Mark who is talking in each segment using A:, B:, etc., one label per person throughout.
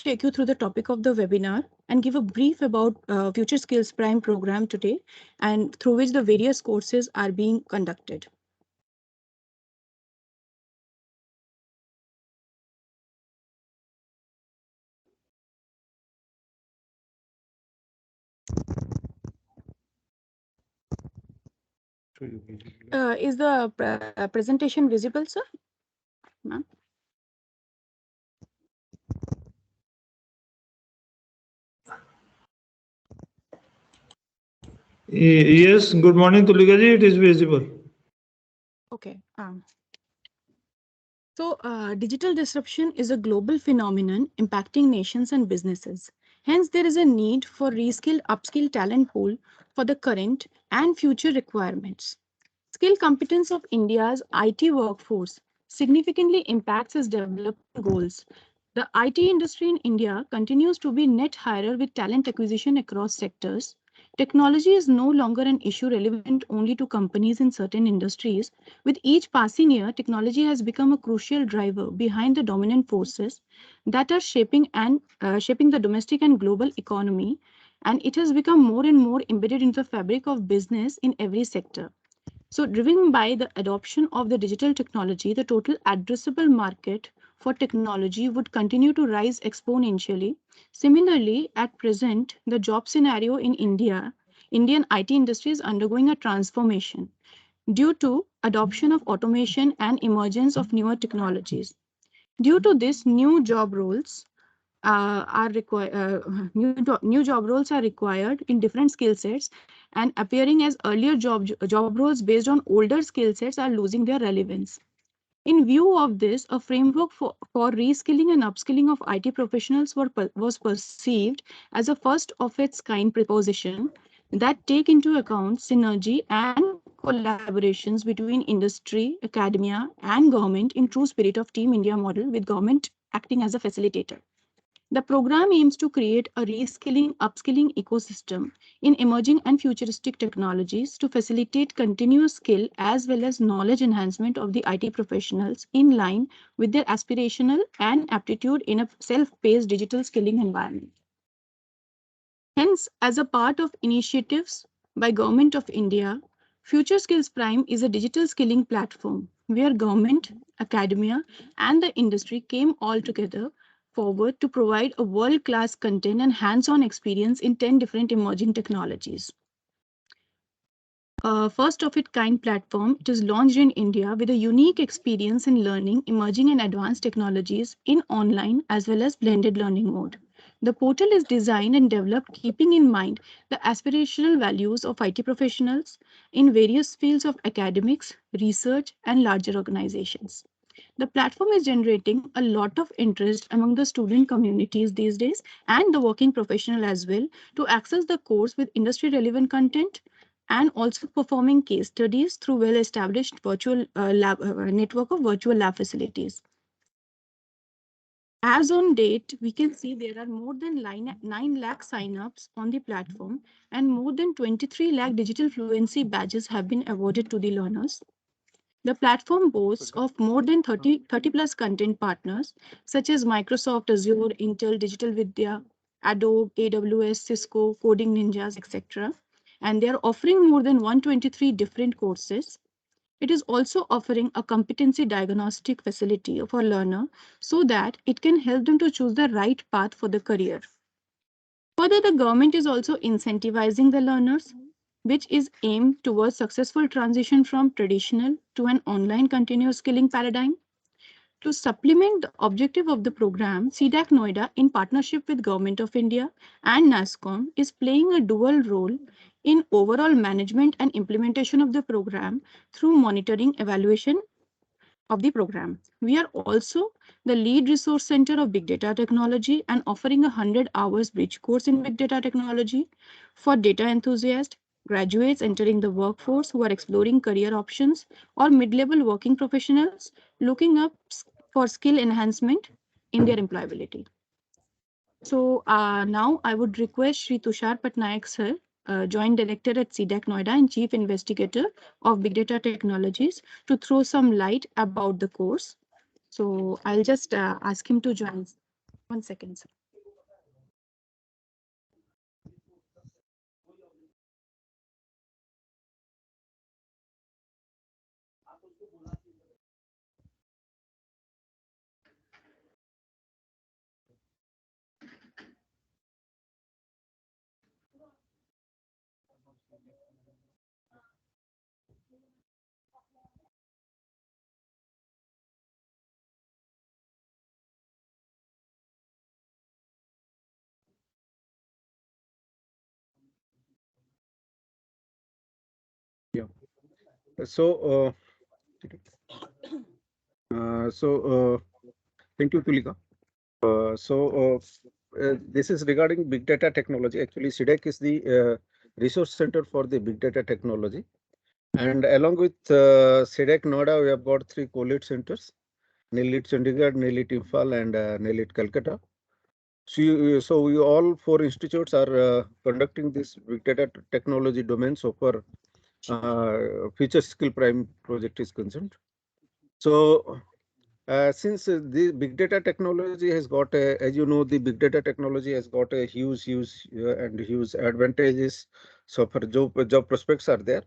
A: take you through the topic of the webinar and give a brief about FutureSkills Prime program today and through which the various courses are being conducted. Is the presentation visible, sir? Ma'am?
B: Yes, good morning, Tulika ji. It is visible.
A: Okay. Digital disruption is a global phenomenon impacting nations and businesses. Hence, there is a need for reskilled, upskilled talent pool for the current and future requirements. Skill competence of India's IT workforce significantly impacts its development goals. The IT industry in India continues to be net hirer with talent acquisition across sectors. Technology is no longer an issue relevant only to companies in certain industries. With each passing year, technology has become a crucial driver behind the dominant forces that are shaping the domestic and global economy, and it has become more and more embedded into the fabric of business in every sector. So, driven by the adoption of the digital technology, the total addressable market for technology would continue to rise exponentially. Similarly, at present, the job scenario in Indian IT industry is undergoing a transformation due to adoption of automation and emergence of newer technologies. Due to this, new job roles are required in different skill sets, and appearing as earlier job roles based on older skill sets are losing their relevance. In view of this, a framework for reskilling and upskilling of IT professionals was perceived as a first of its kind proposition that take into account synergy and collaborations between industry, academia, and government in true spirit of Team India model, with government acting as a facilitator. The program aims to create a reskilling, upskilling ecosystem in emerging and futuristic technologies to facilitate continuous skill as well as knowledge enhancement of the IT professionals in line with their aspirational and aptitude in a self-paced digital skilling environment. Hence, as a part of initiatives by Government of India, FutureSkills Prime is a digital skilling platform where government, academia, and the industry came all together forward to provide a world-class content and hands-on experience in 10 different emerging technologies. First of its kind platform, it is launched in India with a unique experience in learning emerging and advanced technologies in online as well as blended learning mode. The portal is designed and developed keeping in mind the aspirational values of IT professionals in various fields of academics, research, and larger organizations. The platform is generating a lot of interest among the student communities these days and the working professional as well to access the course with industry relevant content and also performing case studies through well-established virtual network of virtual lab facilities. As on date, we can see there are more than 9 lakh signups on the platform and more than 23 lakh digital fluency badges have been awarded to the learners. The platform boasts of more than 30 plus content partners such as Microsoft Azure, Intel, Digital Vidya, Adobe, AWS, Cisco, Coding Ninjas, etc. And they are offering more than 123 different courses. It is also offering a competency diagnostic facility for learner so that it can help them to choose the right path for the career. Further, the government is also incentivizing the learners, which is aimed towards successful transition from traditional to an online continuous skilling paradigm. To supplement the objective of the program, CDAC Noida, in partnership with Government of India and NASSCOM, is playing a dual role in overall management and implementation of the program through monitoring, evaluation of the program. We are also the lead resource center of big data technology and offering a 100 hours bridge course in big data technology for data enthusiasts, graduates entering the workforce who are exploring career options, or mid-level working professionals looking up for skill enhancement in their employability. So now I would request Shri Tushar Patnaik sir, Joint Director at CDAC Noida and Chief Investigator of Big Data Technologies, to throw some light about the course. So I'll just ask him to join. 1 second, sir.
C: So, thank you, Tulika. This is regarding big data technology. Actually, CDAC is the resource center for the big data technology. And along with CDAC Noida, we have got three co-lead centers: NELIT Chandigarh, NELIT Imphal, and NELIT Calcutta. So we all four institutes are conducting this big data technology domain so far Future Skill Prime project is concerned. So since the big data technology has got as you know, the big data technology has got a huge and huge advantages. So for job prospects are there.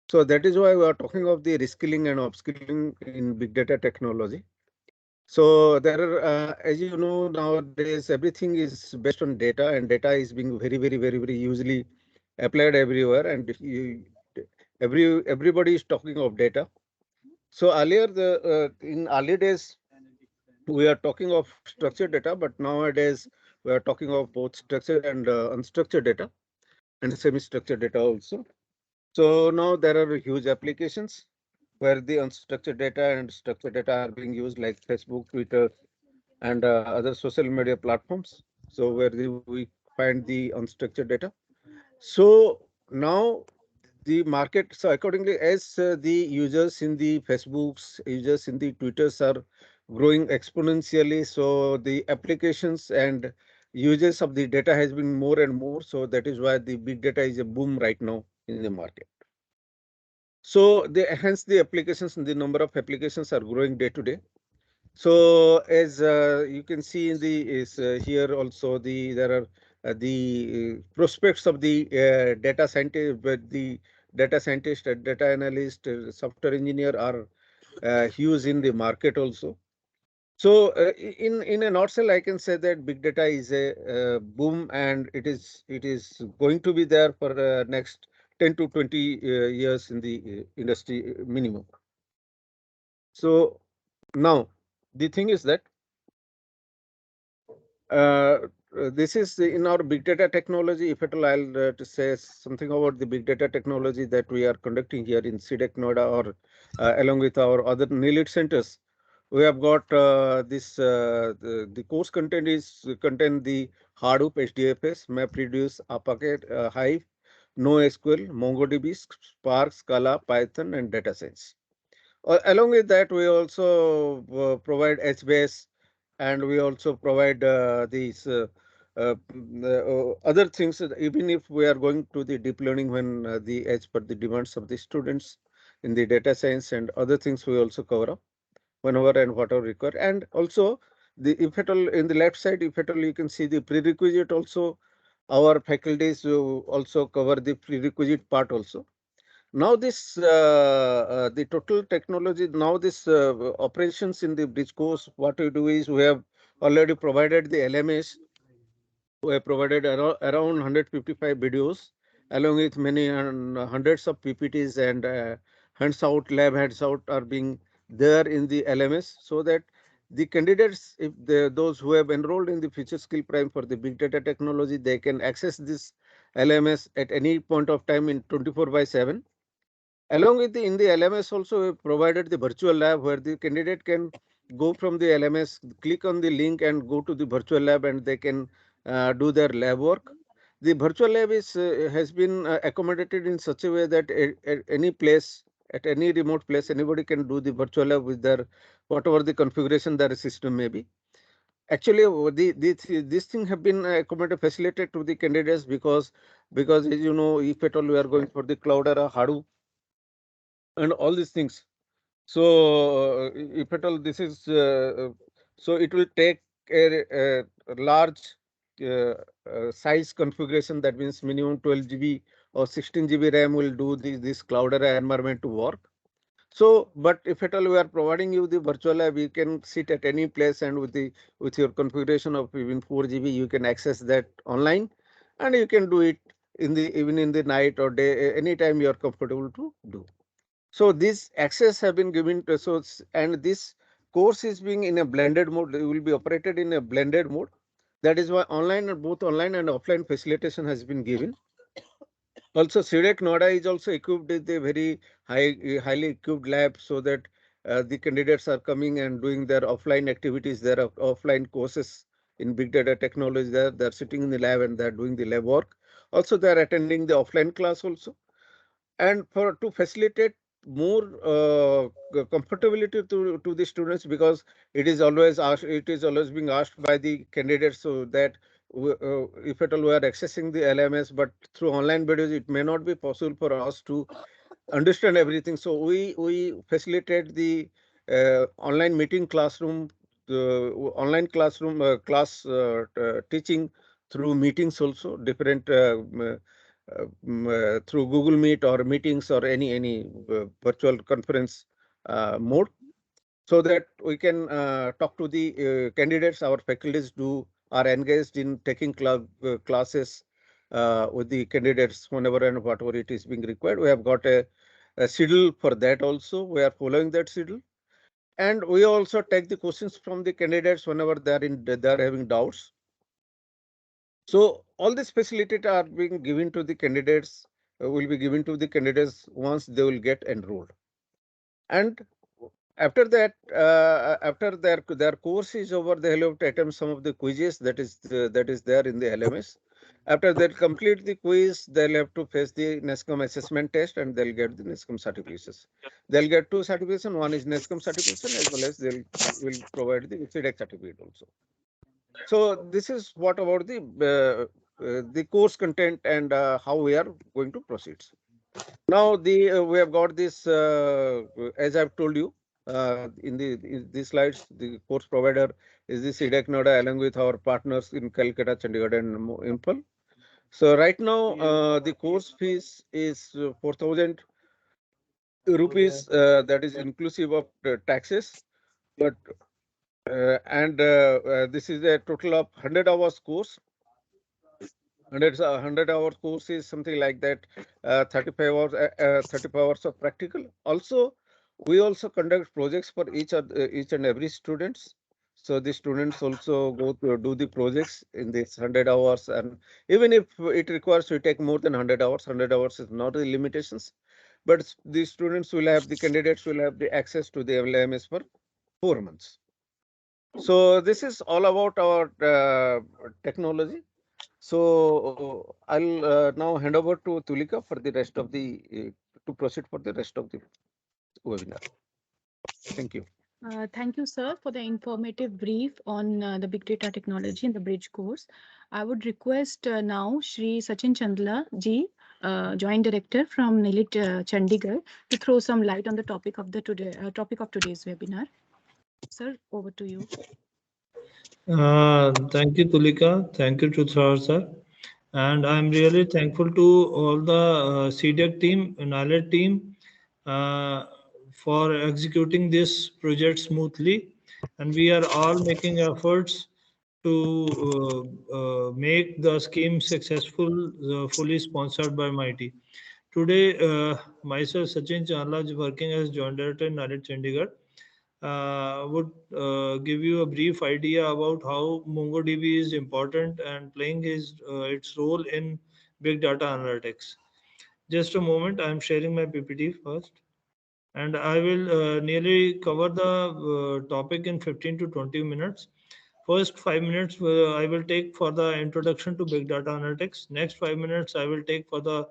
C: So that is why we are talking of the reskilling and upskilling in big data technology. So there are, as you know, nowadays everything is based on data, and data is being very usually applied everywhere, and everybody is talking of data. So earlier, in early days, we are talking of structured data, but nowadays we are talking of both structured and unstructured data and semi-structured data also. So now there are huge applications where the unstructured data and structured data are being used, like Facebook, Twitter, and other social media platforms. So where we find the unstructured data. So now the market, so accordingly, as the users in the Facebooks, users in the Twitters are growing exponentially, so the applications and users of the data has been more and more. So that is why the big data is a boom right now in the market. So hence the applications and the number of applications are growing day to day. So as you can see in the is here also there are the prospects of the data scientist, but the data scientist, data analyst, software engineer are huge in the market also. So in a nutshell, I can say that big data is a boom, and it is going to be there for next 10 to 20 years in the industry minimum. So now the thing is that Uh, this is in our big data technology. If at all, I'll to say something about the big data technology that we are conducting here in CDAC Noida, or along with our other NELIT centers. We have got the course content is contain the Hadoop, HDFS, MapReduce, Apache, Hive, NoSQL, MongoDB, Spark, Scala, Python, and data science. Along with that, we also provide HBase, and we also provide these other things. Even if we are going to the deep learning when the as per the demands of the students in the data science and other things, we also cover up whenever and whatever required. And also, the if at all in the left side, if at all you can see the prerequisite also, our faculties also cover the prerequisite part also. Now this the total technology, now this operations in the bridge course, what we do is we have already provided the LMS. We have provided around 155 videos along with many hundreds of PPTs, and hands out, lab hands out are being there in the LMS, so that the candidates, if those who have enrolled in the Future Skill Prime for the big data technology, they can access this LMS at any point of time in 24/7. Along with the in the LMS also, we provided the virtual lab where the candidate can go from the LMS, click on the link and go to the virtual lab, and they can do their lab work. The virtual lab is has been accommodated in such a way that at any place, at any remote place, anybody can do the virtual lab with their whatever the configuration their system may be. Actually, this thing have been accommodated, facilitated to the candidates, because as you know, if at all we are going for the cloud era, Hadoop, and all these things. So if at all this is so it will take a large size configuration. That means minimum 12 GB or 16 GB RAM will do this cloud era environment to work. So, but if at all we are providing you the virtual lab, you can sit at any place, and with your configuration of even 4 GB, you can access that online, and you can do it in the even in the night or day, anytime you are comfortable to do. So these access have been given to, and this course is being in a blended mode. It will be operated in a blended mode. That is why both online and offline facilitation has been given. Also, CDAC Noida is also equipped with a very highly equipped lab, so that the candidates are coming and doing their offline activities, their offline courses in big data technology. They're sitting in the lab and they're doing the lab work. Also, they're attending the offline class also. And for to facilitate more comfortability to the students, because it is always being asked by the candidates, so that if at all we are accessing the LMS, but through online videos, it may not be possible for us to understand everything. So we facilitate the online meeting classroom, the online classroom class teaching through meetings also, different through Google Meet or meetings or any virtual conference mode, so that we can talk to the candidates. Our faculties do are engaged in taking classes with the candidates whenever and whatever it is being required. We have got a schedule for that also. We are following that schedule, and we also take the questions from the candidates whenever they are having doubts. So all these facilities are being given to the candidates, will be given to the candidates once they will get enrolled. And after that, after their course is over, they will have to attempt some of the quizzes that is there in the LMS. After they complete the quiz, they'll have to face the NESCOM assessment test, and they'll get the NESCOM certifications. They'll get two certifications. One is NESCOM certification, as well as they'll will provide the CDAC certificate also. So this is what about the course content and how we are going to proceed. Now we have got this as I've told you in these slides. The course provider is the CDAC Noida, along with our partners in Calcutta, Chandigarh, and Imphal. So right now the course fees is 4,000 rupees. That is inclusive of taxes, but this is a total of 100 hours course. 100 hour course is something like that, 35 hours of practical. Also, we also conduct projects for each and every students. So the students also go to do the projects in this 100 hours, and even if it requires to take more than 100 hours, 100 hours is not the limitations, but the students will have, the candidates will have the access to the LMS for 4 months. So this is all about our technology. So I'll now hand over to Tulika for the rest of the to proceed for the rest of the webinar. Thank you.
A: Thank you, sir, for the informative brief on the big data technology in the bridge course. I would request now Shri Sachin Chandla ji, Joint Director from NILIT Chandigarh, to throw some light on the topic of topic of today's webinar. Sir, over to you.
B: Thank you, Tulika. Thank you, Truthar sir. And I'm really thankful to all the CDAC team, NILET team, uh, for executing this project smoothly. And we are all making efforts to make the scheme successful, fully sponsored by MIT. Today, myself, Sachin Chanla, is working as Joint Director in NILET Chandigarh. Would give you a brief idea about how MongoDB is important and playing its role in big data analytics. Just a moment, I'm sharing my PPT first, and I will nearly cover the topic in 15 to 20 minutes. First 5 minutes I will take for the introduction to big data analytics. Next 5 minutes I will take for the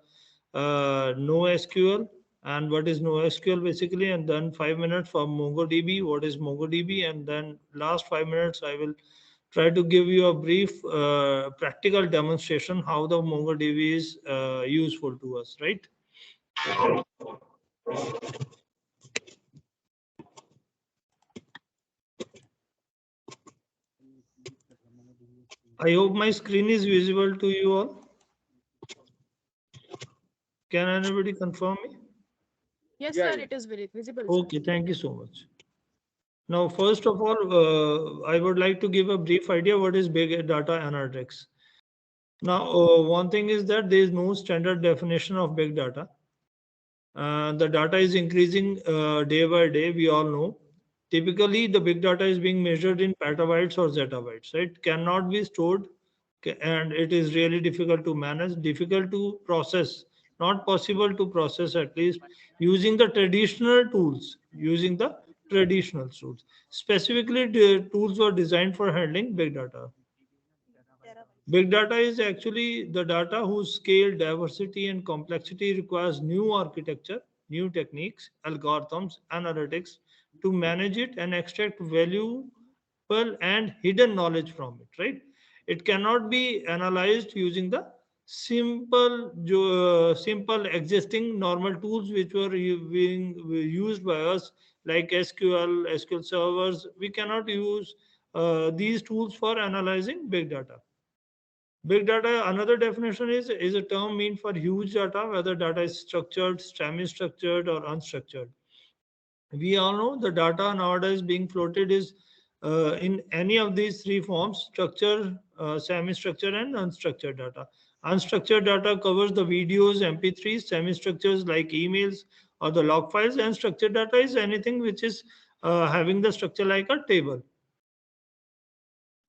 B: NoSQL and what is NoSQL basically, and then 5 minutes for MongoDB, what is MongoDB, and then last 5 minutes I will try to give you a brief practical demonstration how the MongoDB is useful to us, right? I hope my screen is visible to you all. Can anybody confirm me?
A: Yes,
C: Yeah,
A: sir,
C: yeah.
A: it is very visible.
B: Okay, thank you so much. Now, first of all, I would like to give a brief idea what is big data analytics. Now, one thing is that there is no standard definition of big data. The data is increasing day by day, we all know. Typically, the big data is being measured in petabytes or zettabytes, right? Cannot be stored, and it is really difficult to manage, difficult to process not possible to process, at least using the traditional tools, Specifically, the tools were designed for handling big data. Big data is actually the data whose scale, diversity, and complexity requires new architecture, new techniques, algorithms, analytics to manage it and extract valuable and hidden knowledge from it, right? It cannot be analyzed using the simple existing normal tools which were being used by us, like SQL servers. We cannot use these tools for analyzing big data. Big data, another definition is a term meant for huge data, whether data is structured, semi-structured, or unstructured. We all know the data nowadays being floated is in any of these three forms: structured, semi-structured, and unstructured data. Unstructured data covers the videos, MP3s, semi-structures like emails or the log files, and structured data is anything which is having the structure like a table.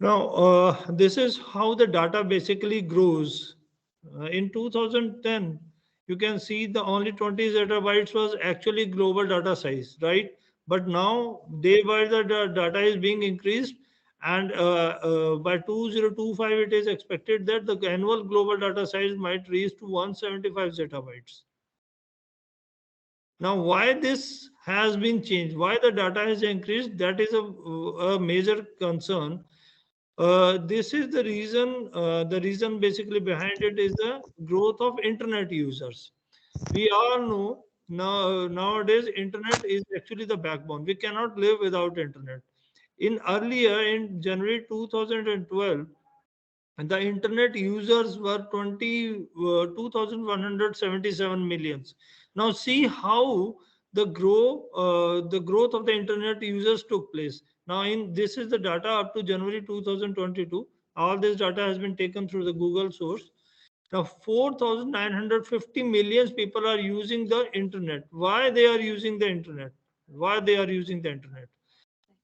B: Now, this is how the data basically grows. In 2010, you can see the only 20 zettabytes was actually global data size, right? But now, day by the data is being increased, and by 2025, it is expected that the annual global data size might reach to 175 zettabytes. Now, why this has been changed, why the data has increased, that is a major concern. This is the reason. The reason basically behind it is the growth of internet users. We all know nowadays internet is actually the backbone. We cannot live without internet. In January 2012, and the internet users were 2,177 millions. Now see how the growth of the internet users took place. Now in this is the data up to January 2022. All this data has been taken through the Google source. Now 4,950 millions people are using the internet. Why they are using the internet? Why they are using the internet?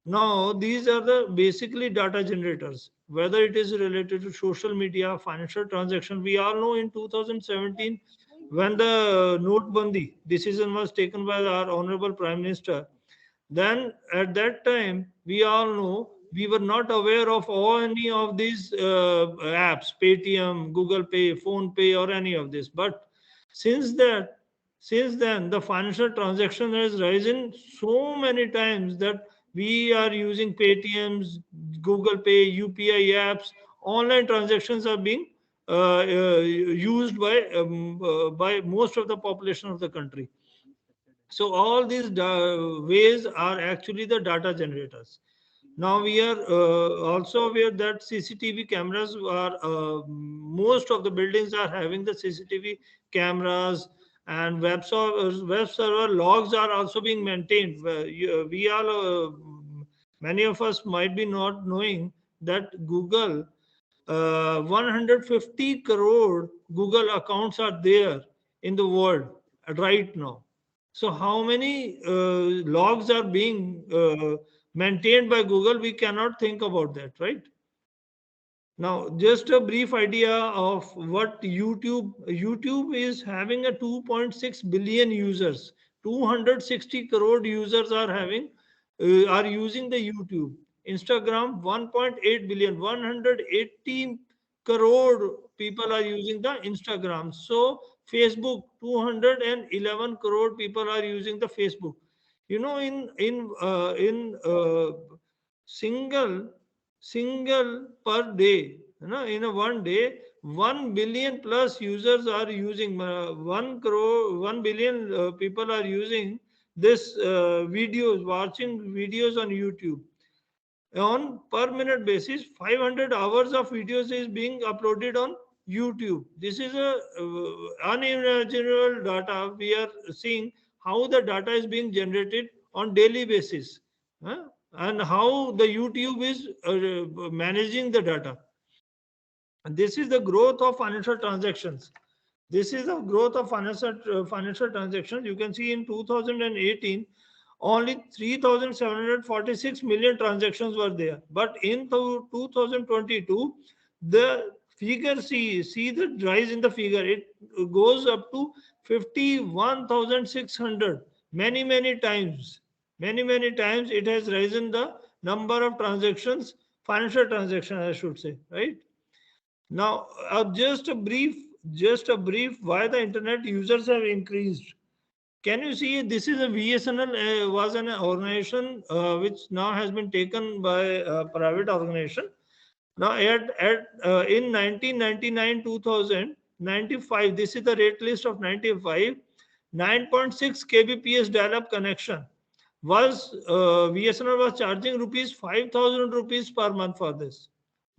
B: Now, these are the basically data generators, whether it is related to social media, financial transaction. We all know in 2017, when the Notebandi decision was taken by our Honorable Prime Minister, then at that time, we all know we were not aware of all any of these apps, Paytm, Google Pay, Phone Pay, or any of this. But since that, since then, the financial transaction has risen so many times that we are using Paytms, Google Pay, UPI apps. Online transactions are being used by most of the population of the country. So all these ways are actually the data generators. Now we are also aware that CCTV cameras are most of the buildings are having the CCTV cameras, and web server logs are also being maintained. We all many of us might be not knowing that Google 150 crore Google accounts are there in the world right now. So how many logs are being maintained by Google? We cannot think about that, right? Now, just a brief idea of what YouTube is having a 2.6 billion users. 260 crore users are having are using the YouTube. Instagram 1.8 billion, 180 crore people are using the Instagram. So Facebook 211 crore people are using the Facebook. You know, in single per day, in a one day, 1 billion plus users are using 1 billion people are using this videos, watching videos on YouTube. On per minute basis, 500 hours of videos is being uploaded on YouTube. This is a unimaginable data. We are seeing how the data is being generated on daily basis, and how the YouTube is managing the data. This is the growth of financial transactions. This is the growth of financial transactions. You can see in 2018, only 3,746 million transactions were there. But in 2022, the figure, see the rise in the figure. It goes up to 51,600. Many times. Many times it has risen the number of transactions, financial transactions, I should say, right? Now, just a brief why the internet users have increased. Can you see this is a VSNL was an organization which now has been taken by a private organization. Now in 1999 2095, this is the rate list of 95. 9.6 kbps dial-up connection was VSNL was charging rupees 5,000 rupees per month for this.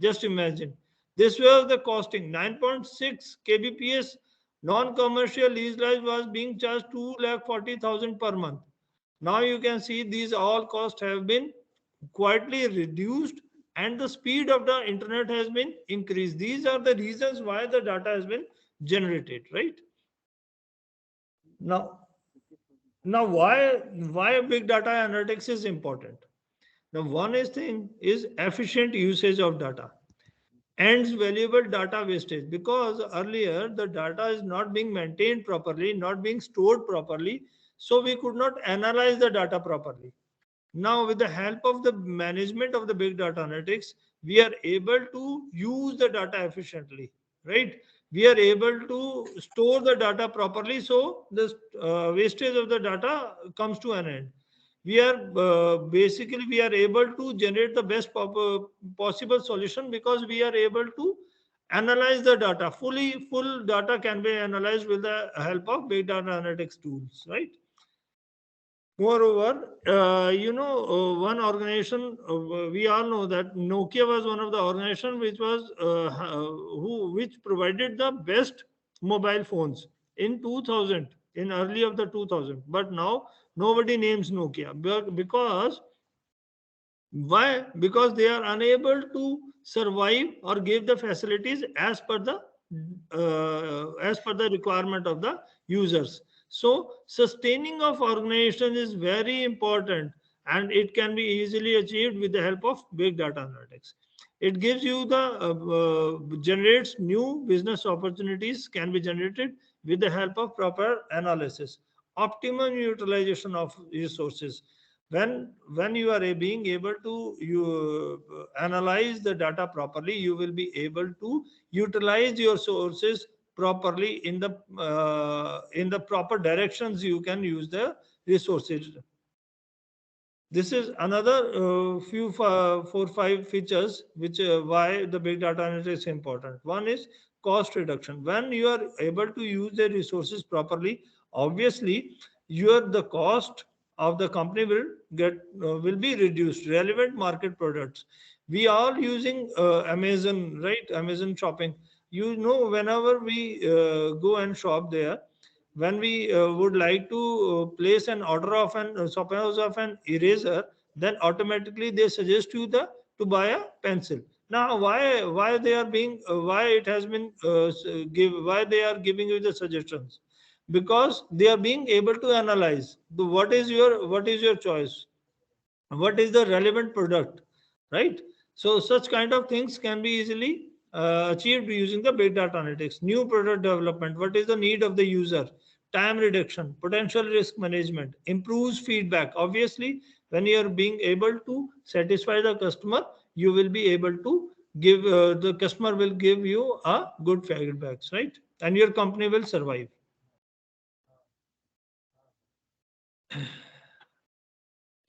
B: Just imagine. This was the costing. 9.6 kbps non-commercial lease life was being charged 2,40,000 per month. Now you can see these all costs have been quietly reduced and the speed of the internet has been increased. These are the reasons why the data has been generated, right? Now, now why big data analytics is important? Now, one is thing is efficient usage of data. Ends valuable data wastage, because earlier the data is not being maintained properly, not being stored properly, so we could not analyze the data properly. Now, with the help of the management of the big data analytics, we are able to use the data efficiently, right? We are able to store the data properly, so the wastage of the data comes to an end. We are basically we are able to generate the best possible solution, because we are able to analyze the data fully. Full data can be analyzed with the help of big data analytics tools, right? Moreover, one organization, we all know that Nokia was one of the organization which was which provided the best mobile phones in 2000, in early of the 2000. But now nobody names Nokia, because why? Because they are unable to survive or give the facilities as per the requirement of the users. So sustaining of organization is very important, and it can be easily achieved with the help of big data analytics. It gives you the generates new business opportunities can be generated with the help of proper analysis. Optimum utilization of resources. When you are being able to analyze the data properly, you will be able to utilize your sources properly in the proper directions. You can use the resources. This is another few 4-5 features which why the big data analytics is important. One is cost reduction. When you are able to use the resources properly, obviously the cost of the company will be reduced. Relevant market products. We are using Amazon, right? Amazon shopping. Whenever we go and shop there, when we would like to place an order of suppose of an eraser, then automatically they suggest you to buy a pencil. Now why they are being why it has been why they are giving you the suggestions? Because they are being able to analyze what is your choice, what is the relevant product, right? So such kind of things can be easily achieved using the big data analytics. New product development, what is the need of the user? Time reduction, potential risk management, improves feedback. Obviously, when you are being able to satisfy the customer, you will be able to give the customer will give you a good feedbacks, right? And your company will survive.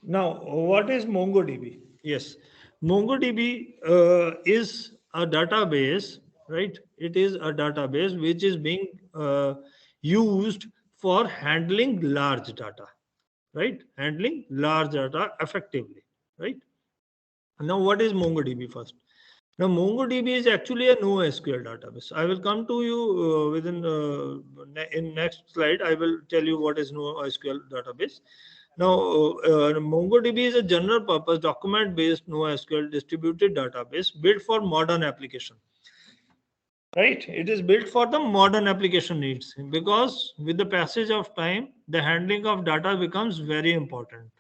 B: Now, what is MongoDB? Yes, MongoDB is a database, right? It is a database which is being used for handling large data, right? Handling large data effectively, right? Now, what is MongoDB first? Now, MongoDB is actually a NoSQL database. I will come to you in next slide. I will tell you what is NoSQL database. Now, MongoDB is a general purpose document based NoSQL distributed database built for modern application. Right? It is built for the modern application needs, because with the passage of time, the handling of data becomes very important.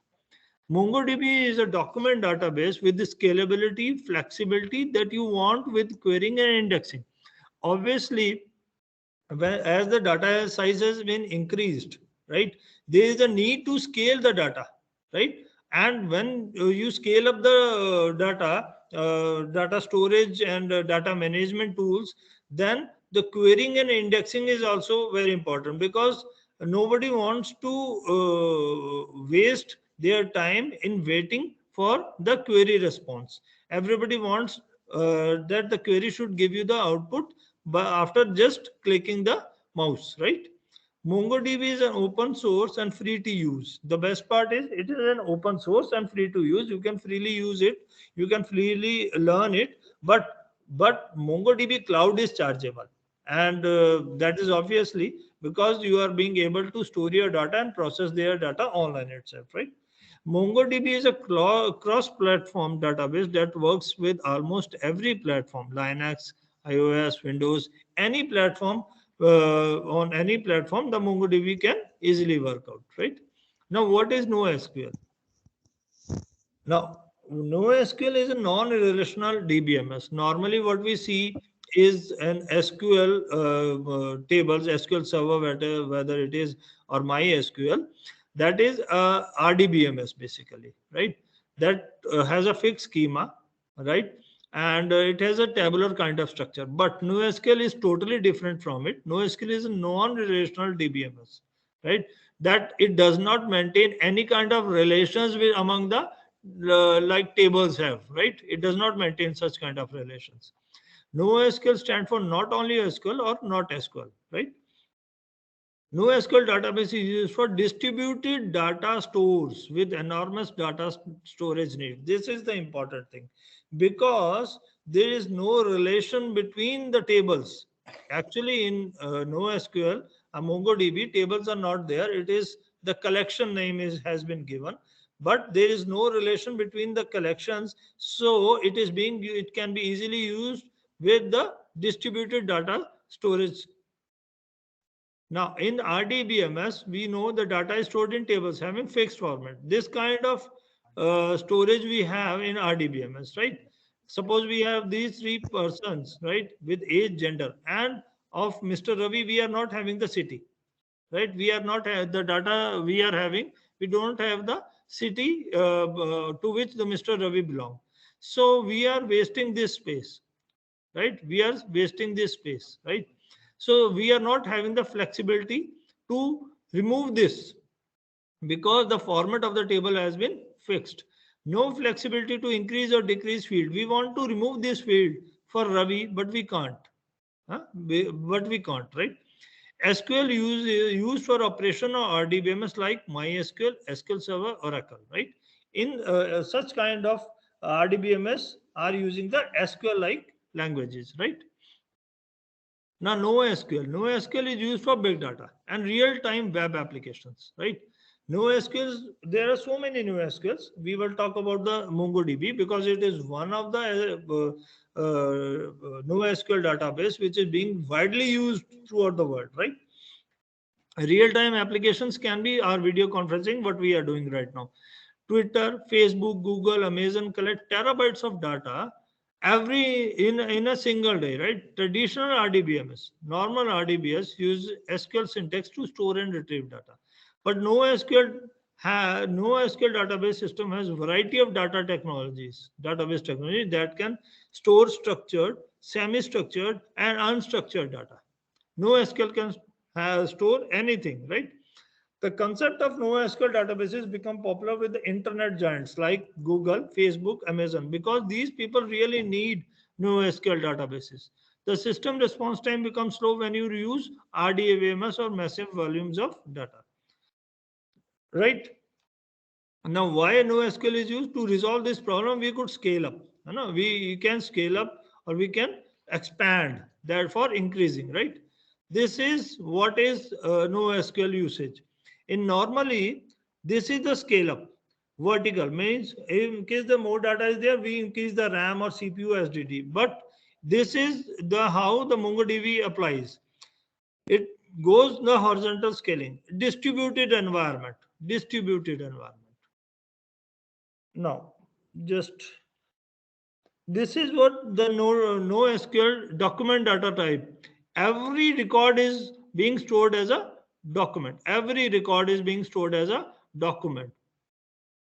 B: MongoDB is a document database with the scalability, flexibility that you want with querying and indexing. obviously, as the data size has been increased, right, there is a need to scale the data, right? And when you scale up the data storage and data management tools, then the querying and indexing is also very important, because nobody wants to waste their time in waiting for the query response. Everybody wants that the query should give you the output but after just clicking the mouse, right? MongoDB is an open source and free to use. The best part is it is an open source and free to use. You can freely use it. You can freely learn it. But MongoDB Cloud is chargeable, and that is obviously because you are being able to store your data and process their data online itself, right? MongoDB is a cross-platform database that works with almost every platform: Linux, iOS, Windows, any platform. On any platform, the MongoDB can easily work out, right? Now, what is NoSQL? Now, NoSQL is a non-relational DBMS. Normally, what we see is an SQL tables, SQL Server, whether it is or MySQL, that is RDBMS basically, right? That has a fixed schema, right? And it has a tabular kind of structure. But NoSQL is totally different from it. NoSQL is a non-relational DBMS, right? That it does not maintain any kind of relations with among the like tables have, right? It does not maintain such kind of relations. NoSQL stand for not only SQL or not SQL, right? NoSQL database is used for distributed data stores with enormous data storage needs. This is the important thing, because there is no relation between the tables. Actually, in NoSQL, MongoDB, tables are not there. It is the collection name has been given, but there is no relation between the collections. So it can be easily used with the distributed data storage. Now, in RDBMS, we know the data is stored in tables having fixed format. This kind of storage we have in RDBMS, right? Suppose we have these three persons, right, with age, gender, and of Mr. Ravi, we are not having the city, right? We are not the data we are having. We don't have the city to which the Mr. Ravi belong. So we are wasting this space, right? We are wasting this space, right? So we are not having the flexibility to remove this, because the format of the table has been fixed. No flexibility to increase or decrease field. We want to remove this field for Ravi, but we can't. Huh? But we can't, right? SQL used for operation of RDBMS like MySQL, SQL Server, Oracle, right? In such kind of RDBMS are using the SQL like languages, right? Now, NoSQL is used for big data and real-time web applications, right? NoSQL, there are so many NoSQLs. We will talk about the MongoDB because it is one of the NoSQL database which is being widely used throughout the world, right? Real-time applications can be our video conferencing, what we are doing right now. Twitter, Facebook, Google, Amazon collect terabytes of data in a single day, right? Traditional RDBMS, normal RDBS use SQL syntax to store and retrieve data. But no SQL database system has a variety of database technology that can store structured, semi-structured, and unstructured data. No SQL can store anything, right? The concept of NoSQL databases become popular with the internet giants like Google, Facebook, Amazon, because these people really need NoSQL databases. The system response time becomes slow when you use RDBMS or massive volumes of data, right? Now, why NoSQL is used to resolve this problem? We could scale up. We can scale up or we can expand, therefore increasing, right? This is what is NoSQL usage. In normally, this is the scale up. Vertical means in case the more data is there, we increase the RAM or CPU SSD. But this is the how the MongoDB applies. It goes the horizontal scaling, distributed environment, distributed environment. Now, just This is what the NoSQL document data type. Every record is being stored as a document. Every record is being stored as a document.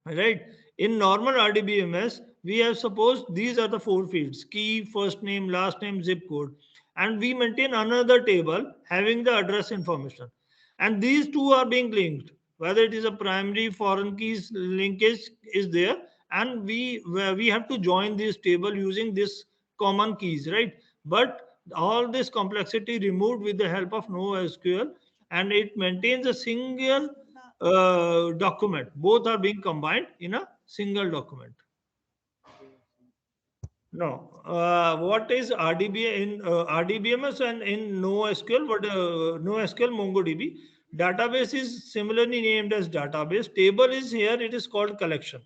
B: Right? In normal RDBMS, we have supposed these are the four fields: key, first name, last name, zip code. And we maintain another table having the address information. And these two are being linked. Whether it is a primary foreign keys linkage is there, and we have to join this table using this common keys, right? But all this complexity removed with the help of NoSQL, and it maintains a single document. Both are being combined in a single document. No, what is RDB in RDBMS and in NoSQL? What NoSQL MongoDB database is similarly named as database. Table is here. It is called collection.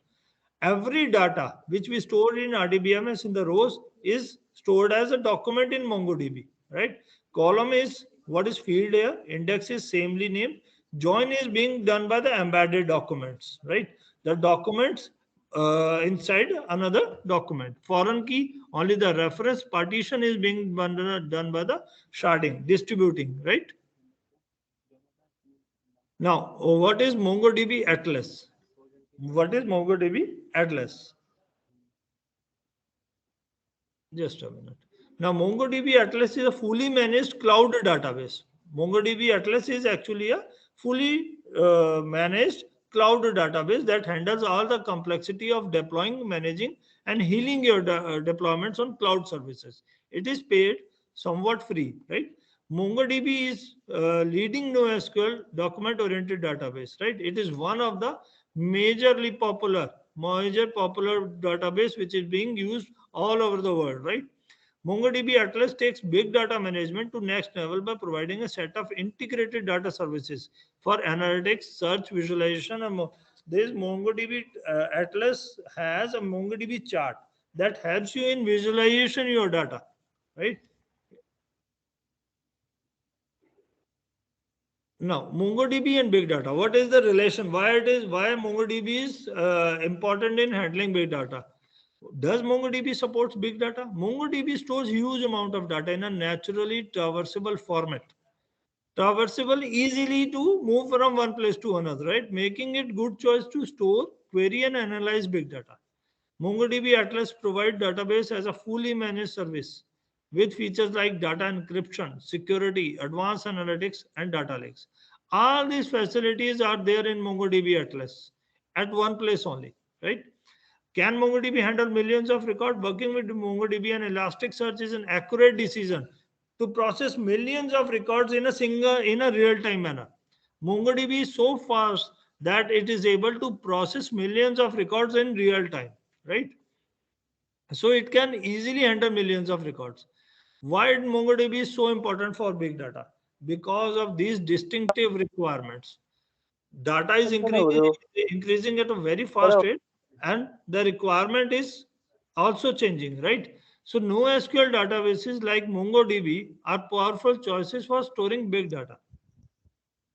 B: Every data which we store in RDBMS in the rows is stored as a document in MongoDB, right? Column is what is field here. Index is samely named. Join is being done by the embedded documents, right? The documents inside another document. Foreign key, only the reference partition is being done by the sharding, distributing, right? Now, what is MongoDB Atlas? What is MongoDB Atlas? Just a minute. Now, MongoDB Atlas is a fully managed cloud database. MongoDB Atlas is actually a fully managed cloud database that handles all the complexity of deploying, managing, and healing your deployments on cloud services. It is paid, somewhat free, right? MongoDB is leading NoSQL document-oriented database, right? It is one of the major popular database which is being used all over the world, right? MongoDB Atlas takes big data management to next level by providing a set of integrated data services for analytics, search, visualization, and more. This MongoDB Atlas has a MongoDB chart that helps you in visualization your data, right? Now, MongoDB and big data. What is the relation? Why MongoDB is important in handling big data? Does MongoDB supports big data? MongoDB stores huge amount of data in a naturally traversable format. Traversable easily to move from one place to another, right? Making it good choice to store, query, and analyze big data. MongoDB Atlas provides database as a fully managed service with features like data encryption, security, advanced analytics, and data lakes. All these facilities are there in MongoDB Atlas at one place only, right? Can MongoDB handle millions of records? Working with MongoDB and Elasticsearch is an accurate decision to process millions of records in a real-time manner. MongoDB is so fast that it is able to process millions of records in real time, right? So it can easily handle millions of records. Why MongoDB is so important for big data? Because of these distinctive requirements. Data is increasing at a very fast rate, and the requirement is also changing, right? So NoSQL databases like MongoDB are powerful choices for storing big data.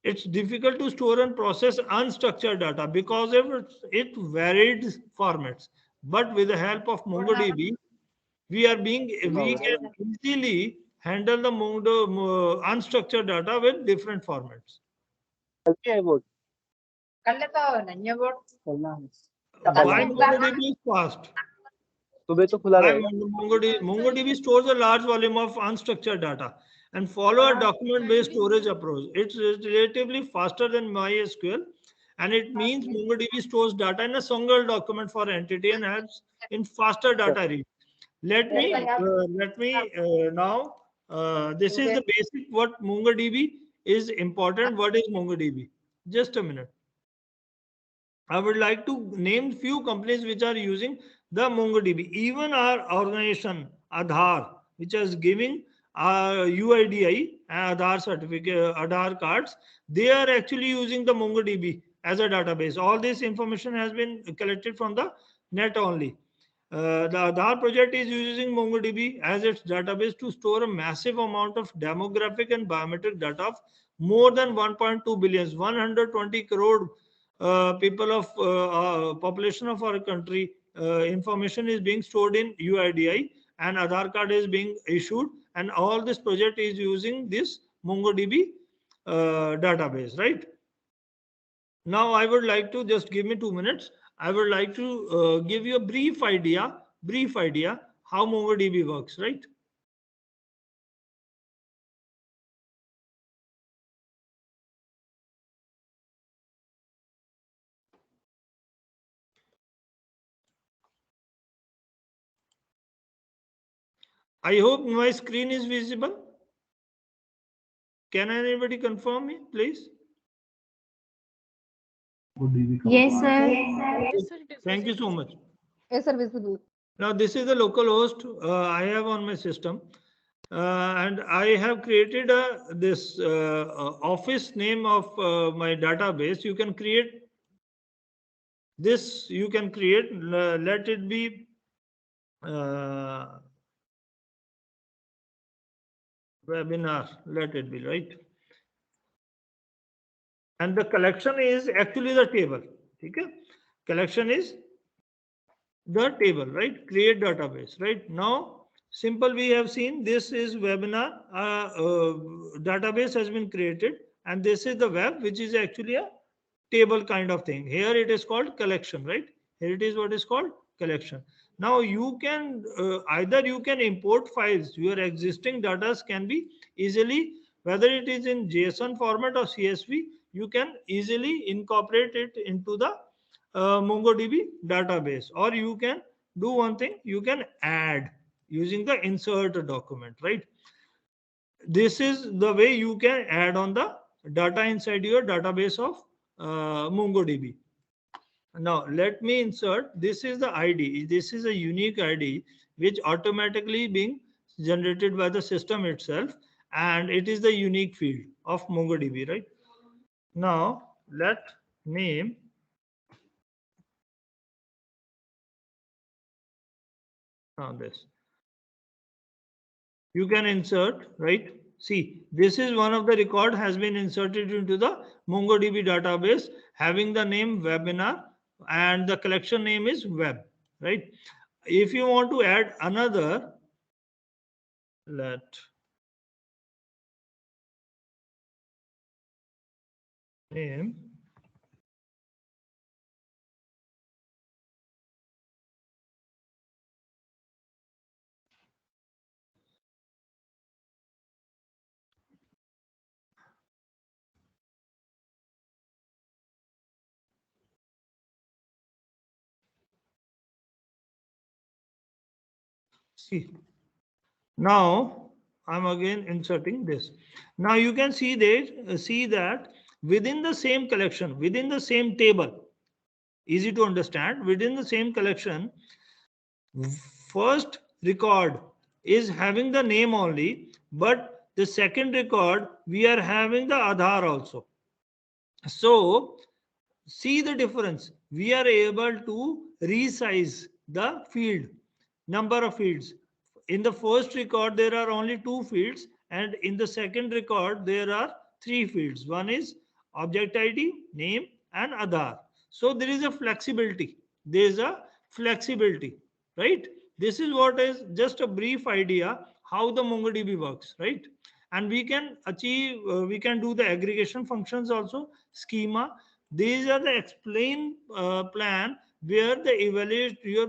B: It's difficult to store and process unstructured data because of it varied formats. But with the help of MongoDB, we can easily handle the unstructured data with different formats. Why MongoDB is fast? Why MongoDB stores a large volume of unstructured data and follow a document-based storage approach. It's relatively faster than MySQL, and it means MongoDB stores data in a single document for entity and helps in faster data read. Let me now. This is the basic what MongoDB is important. What is MongoDB? Just a minute. I would like to name few companies which are using the MongoDB. Even our organization, Aadhaar, which is giving UIDI, Aadhaar certificate, Aadhaar cards, they are actually using the MongoDB as a database. All this information has been collected from the net only. The Aadhaar project is using MongoDB as its database to store a massive amount of demographic and biometric data of more than 1.2 billion, 120 crore people of population of our country information is being stored in UIDI, and Aadhaar card is being issued, and all this project is using this MongoDB database, right? Now I would like to just give me 2 minutes. I would like to give you a brief idea how MongoDB works, right? I hope my screen is visible. Can anybody confirm me, please?
D: Yes, sir.
A: Yes, sir, it is
B: Thank you
A: visible.
B: so much.
D: Yes, sir, visible.
B: Now, this is the local host I have on my system. And I have created this office name of my database. You can create this, let it be uh, webinar, let it be, right? And the collection is actually the table. Okay? Collection is the table, right? Create database, right? Now, simple, we have seen this is webinar, database has been created, and this is the web, which is actually a table kind of thing. Here it is called collection, right? Here it is what is called collection. Now you can either you can import files, your existing data can be easily, whether it is in JSON format or CSV, you can easily incorporate it into the MongoDB database, or you can do one thing, you can add using the insert document, right? This is the way you can add on the data inside your database of MongoDB. Now let me insert, this is the ID, this is a unique ID which automatically being generated by the system itself, and it is the unique field of MongoDB, right? Now let name this. You can insert, right? See, this is one of the record has been inserted into the MongoDB database having the name webinar, and the collection name is web, right? If you want to add another, let name see. Now I'm again inserting this. Now you can see that within the same collection, within the same table, easy to understand, within the same collection, first record is having the name only, but the second record we are having the Aadhaar also. So see the difference. We are able to resize the field, number of fields. In the first record, there are only 2 fields, and in the second record, there are 3 fields. One is object ID, name, and Aadhaar. So there is a flexibility. There is a flexibility, right? This is what is just a brief idea how the MongoDB works, right? And we can achieve, we can do the aggregation functions also, schema. These are the explain plan where the evaluate your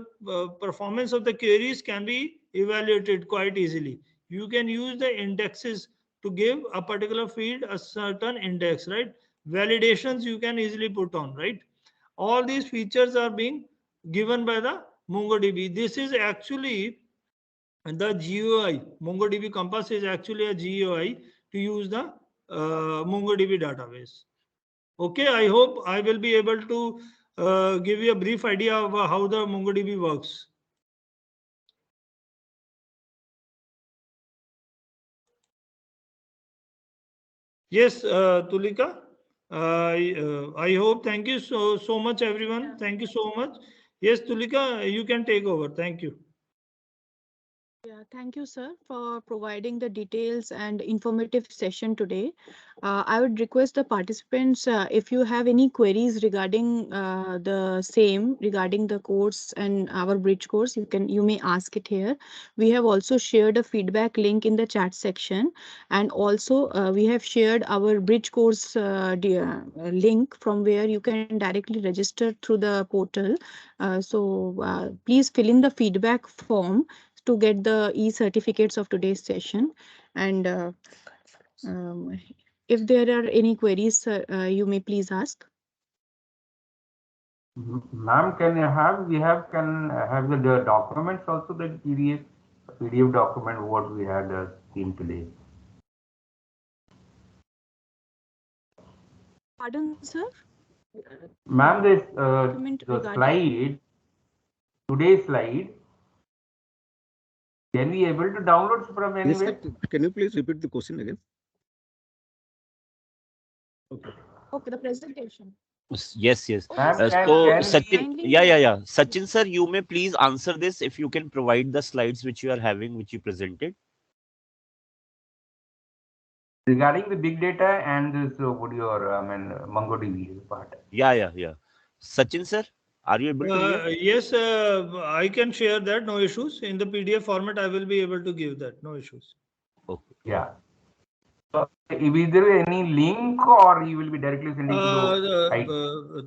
B: performance of the queries can be evaluated quite easily. You can use the indexes to give a particular field a certain index, right? Validations you can easily put on, right? All these features are being given by the MongoDB. This is actually the GUI. MongoDB Compass is actually a GUI to use the MongoDB database. Okay, I hope I will be able to give you a brief idea of how the MongoDB works. Yes, Tulika. I hope. Thank you so much, everyone.
A: Yeah.
B: Thank you so much. Yes, Tulika, you can take over. Thank you.
A: Yeah, thank you, sir, for providing the details and informative session today. I would request the participants, if you have any queries regarding the same, regarding the course and our bridge course, you may ask it here. We have also shared a feedback link in the chat section, and also we have shared our bridge course link from where you can directly register through the portal. Please fill in the feedback form to get the e-certificates of today's session. And um, if there are any queries, you may please ask.
E: Ma'am, we can have the documents also, the PDF document what we had seen today.
A: Pardon, sir?
E: Ma'am, this
A: Document
E: the
A: regarding.
E: slide, today's slide, can we able to download from
C: Yes,
E: anywhere?
C: sir. Can you please repeat the question again? Okay.
A: Okay, the presentation.
F: Yes, yes.
A: Okay,
E: Ma'am,
A: sir.
F: So
E: can
F: Sachin,
A: Kindly.
F: yeah. Sachin sir, you may please answer this if you can provide the slides which you are having, which you presented.
E: regarding the big data and this what your MongoDB part?
F: Yeah. Sachin sir, are you able to hear?
B: Yes, I can share that, no issues. In the PDF format, I will be able to give that, no issues.
F: Okay.
E: Yeah. So, is there any link or you will be directly sending to the IT?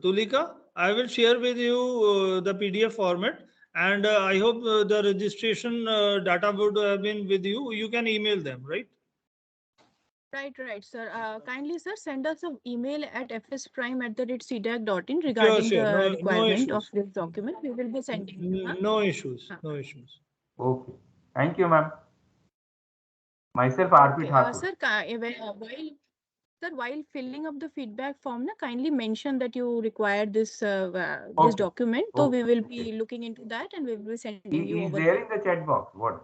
B: Tulika, I will share with you the PDF format, and I hope the registration data would have been with you. You can email them, right?
A: Right, sir. Kindly, sir, send us an email at fsprime@cdac.in
B: Sure,
A: regarding
B: sure.
A: the
B: No
A: requirement of
B: issues.
A: this document. We will be sending you. Huh?
B: No issues.
A: Huh.
B: No issues.
E: Okay. Thank you, ma'am. Myself, Arpit
A: Okay,
E: Thakur.
A: sir, while filling up the feedback form, kindly mention that you require this this
E: Okay.
A: document. So
E: Okay.
A: we will
E: Okay.
A: be looking into that and we will be sending you
E: Is
A: over
E: there
A: mail.
E: in the chat box? What?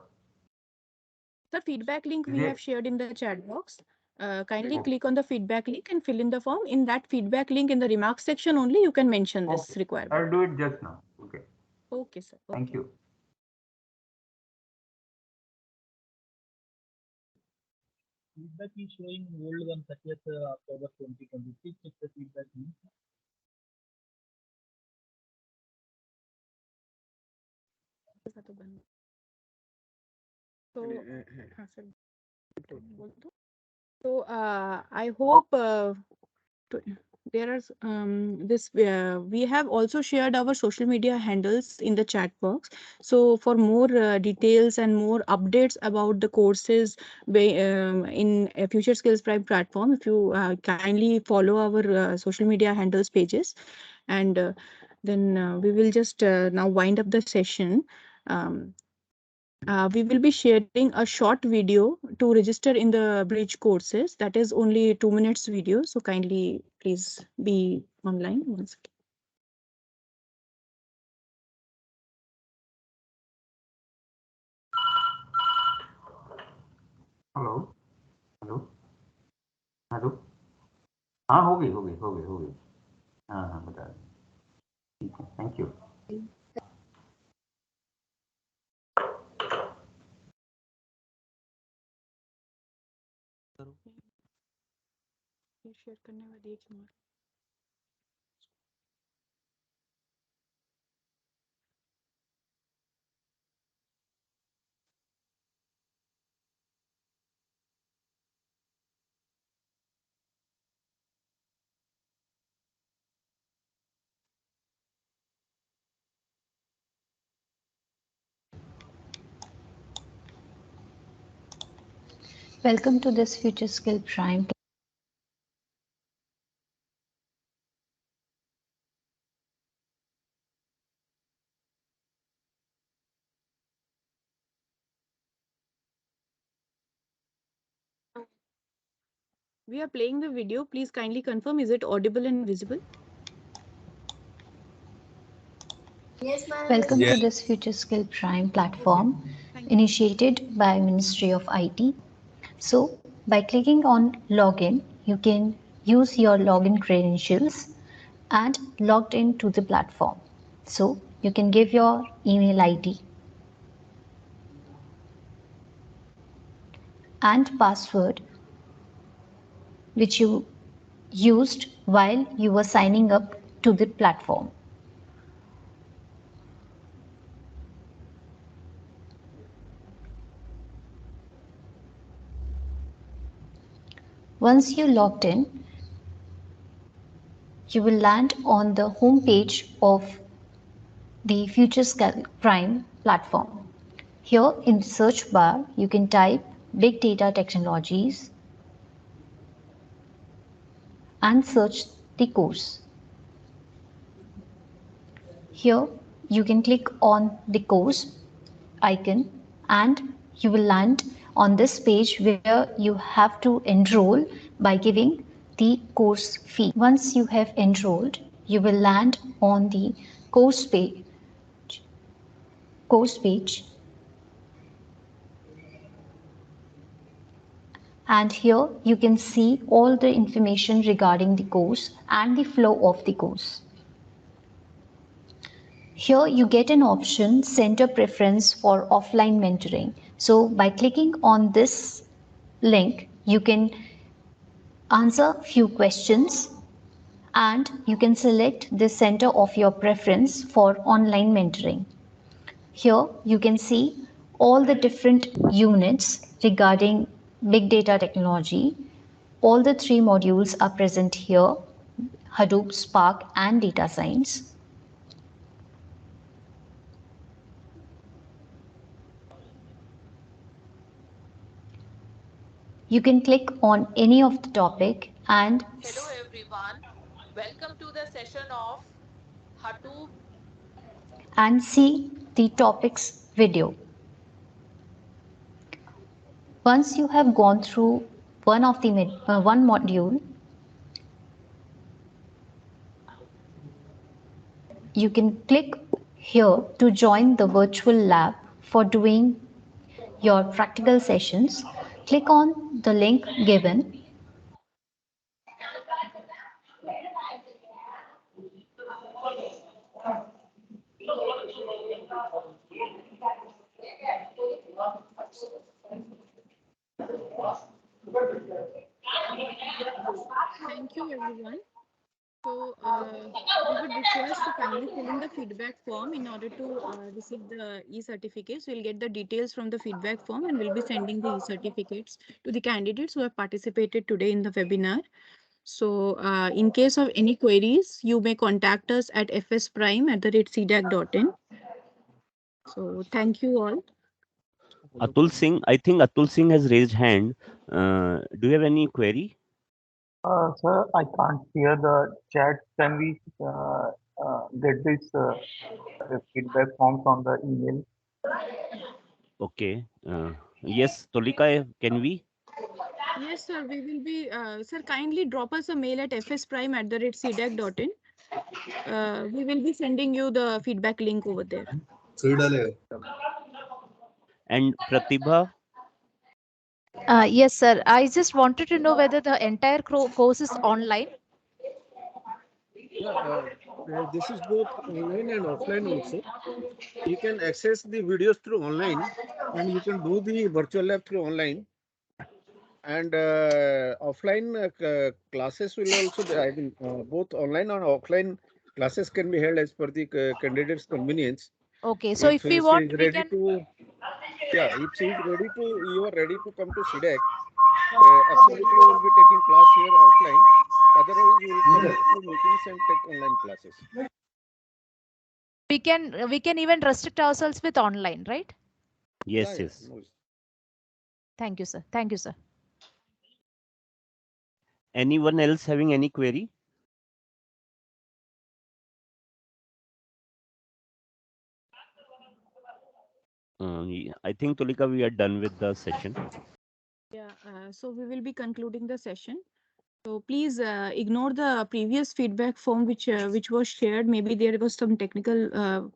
A: The feedback link
E: Is
A: we
E: there?
A: have shared in the chat box. Kindly
E: Okay.
A: click on the feedback link and fill in the form. In that feedback link, in the remarks section only, you can mention
E: Okay.
A: this requirement.
E: I'll do it just now. Okay.
A: Okay, sir.
E: Thank
A: Okay.
E: you.
B: Feedback is showing old one, 30th October 2026. It's the feedback.
A: So, हाँ, sir. So I hope to, there are this we have also shared our social media handles in the chat box. So for more details and more updates about the courses in Future Skills Prime platform, if you kindly follow our social media handles pages, and then we will just now wind up the session. Um, we will be sharing a short video to register in the bridge courses. That is only 2 minutes video. So kindly please be online once again.
E: Hello hello hello हाँ हो गई हाँ बता दें ठीक है thank you
A: share करने में देखिए
D: Welcome to this FutureSkills Prime.
A: we are playing the video. Please kindly confirm, is it audible and visible?
D: Welcome to this FutureSkills Prime platform initiated by Ministry of IT. So by clicking on login, you can use your login credentials and logged into the platform. So you can give your email ID. and password which you used while you were signing up to the platform. Once you logged in, you will land on the home page of the FutureSkills Prime platform. Here in the search bar, you can type Big Data Technologies and search the course. Here you can click on the course icon and you will land on this page where you have to enroll by giving the course fee. Once you have enrolled, you will land on the course page. And here you can see all the information regarding the course and the flow of the course. Here you get an option center preference for offline mentoring. So by clicking on this link, you can answer few questions and you can select the center of your preference for online mentoring. Here you can see all the different units regarding big data technology. All the three modules are present here: Hadoop, Spark and data science. You can click on any of the topic and
G: hello everyone, welcome to the session of Hadoop
D: and see the topics video. Once you have gone through one module, you can click here to join the virtual lab for doing your practical sessions. Click on the link given.
A: Thank you, everyone. So we would request to kindly fill in the feedback form in order to receive the e-certificates. We'll get the details from the feedback form and we'll be sending the e-certificates to the candidates who have participated today in the webinar. So in case of any queries, you may contact us at fsprime@cdac.in. So thank you all.
F: Atul Singh, I think Atul Singh has raised hand. Do you have any query?
H: Sir, I can't hear the chat. Can we get this feedback form from the email?
F: Okay. Yes, Tolika, can we?
A: Yes, sir. We will be, sir, kindly drop us a mail at fsprime@cdac.in. We will be sending you the feedback link over there.
F: And Pratibha?
I: Yes, sir. I just wanted to know whether the entire course is online.
C: Yeah, this is both online and offline also. You can access the videos through online and you can do the virtual lab through online. And offline classes will also be, I mean, both online and offline classes can be held as per the candidate's convenience.
I: Okay, so
C: If
I: if we
C: she
I: want,
C: is
I: we
C: ready
I: can.
C: to, yeah, if she is ready to, you are ready to come to CDAC, absolutely we will be taking class here offline. Otherwise, you will come to meetings and take online classes.
I: We can even restrict ourselves with online, right?
C: Yeah,
F: Yes,
C: yeah.
F: yes.
C: No.
I: Thank you, sir. Thank you, sir.
F: Anyone else having any query? I think, Tolika, we are done with the session.
A: Yeah, so we will be concluding the session. So please ignore the previous feedback form which was shared. Maybe there was some technical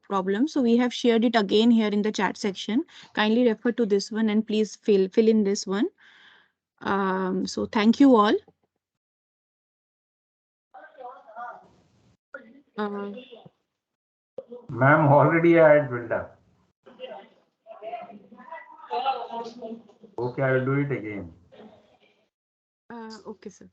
A: problem. So we have shared it again here in the chat section. Kindly refer to this one and please fill in this one. So thank you all.
E: Ma'am, already I had built up. Okay, I will do it again.
A: Okay, sir.